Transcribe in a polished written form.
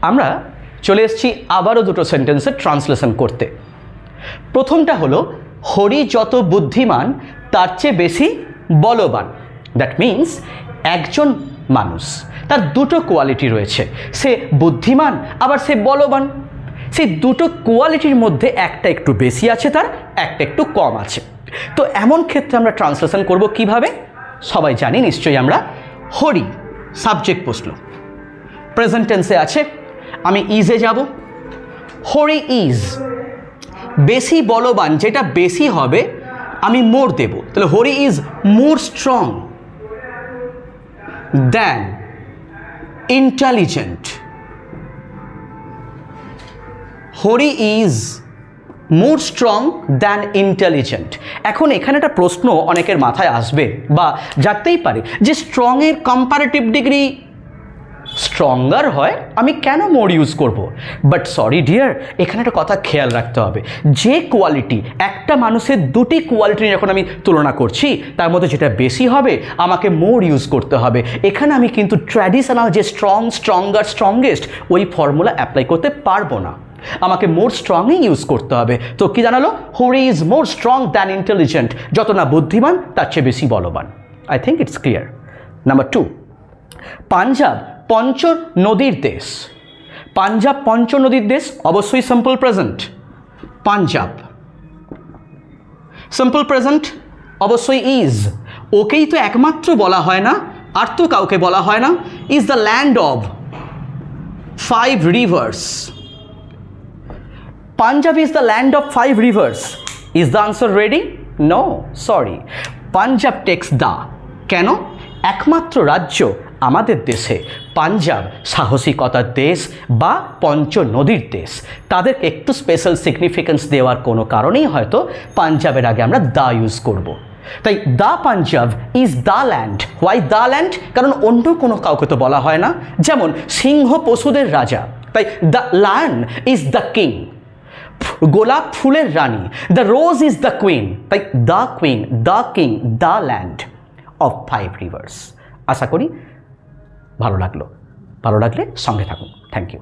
আমরা চলে এসেছি আবারও দুটো সেন্টেন্সের ট্রান্সলেশন করতে। প্রথমটা হলো হরি যত বুদ্ধিমান তার চেয়ে বেশি বলবান। দ্যাট মিন্স একজন মানুষ তার দুটো কোয়ালিটি রয়েছে, সে বুদ্ধিমান আবার সে বলবান। সেই দুটো কোয়ালিটির মধ্যে একটা একটু বেশি আছে, তার একটা একটু কম আছে। তো এমন ক্ষেত্রে আমরা ট্রান্সলেশন করব কিভাবে? সবাই জানি নিশ্চয়ই আমরা, হরি সাবজেক্ট বসলো, প্রেজেন্ট টেন্সে আছে, আমি ইজে যাব, হরি ইজ। বেশি বলবান, যেটা বেশি হবে আমি মোর দেব, তাহলে Hari is more strong than intelligent. Hari is more strong than intelligent. এখন এখানে একটা প্রশ্ন অনেকের মাথায় আসবে বা জানতেই পারে যে স্ট্রংয়ের কম্পারেটিভ ডিগ্রি স্ট্রঙ্গার হয়, আমি কেন মোর ইউজ করব? বাট সরি ডিয়ার, এখানে একটা কথা খেয়াল রাখতে হবে, যে কোয়ালিটি, একটা মানুষের দুটি কোয়ালিটি যখন আমি তুলনা করছি তার মধ্যে যেটা বেশি হবে আমাকে মোর ইউজ করতে হবে। এখানে আমি কিন্তু ট্র্যাডিশনাল যে স্ট্রং, স্ট্রঙ্গার, স্ট্রংগেস্ট ওই ফর্মুলা অ্যাপ্লাই করতে পারবো না, আমাকে মোর স্ট্রংই ইউজ করতে হবে। তো কি জানালো? Hari is more strong than intelligent. যত না বুদ্ধিমান তার চেয়ে বেশি বলবান। I think it's clear. Number 2, Punjab পঞ্চ নদীর দেশ। পাঞ্জাব পঞ্চ নদীর দেশ, অবশ্যই simple present. Punjab simple present, অবশ্যই ইজ। ওকেই তো একমাত্র বলা হয় না, আর তো কাউকে বলা হয় না। Is the land of 5 rivers. Punjab is the land of 5 rivers. Is the answer ready? No, sorry. Punjab takes the. কেন? একমাত্র রাজ্য আমাদের দেশে পাঞ্জাব সাহসিকতার দেশ বা পঞ্চ নদীর দেশ। তাদেরকে একটু স্পেশাল সিগনিফিকেন্স দেওয়ার কোনো কারণেই হয়তো পাঞ্জাবের আগে আমরা দা ইউজ করব। তাই the Punjab is the land. Why the land? কারণ অন্য কোনো কাউকে তো বলা হয় না। যেমন সিংহ পশুদের রাজা, তাই the lion is the king. গোলাপ ফুলের রানী, the rose is the queen. তাই the queen, the king, the land of 5 rivers। আশা করি ভালো লাগলো। ভালো লাগলে সঙ্গে থাকুন। Thank you.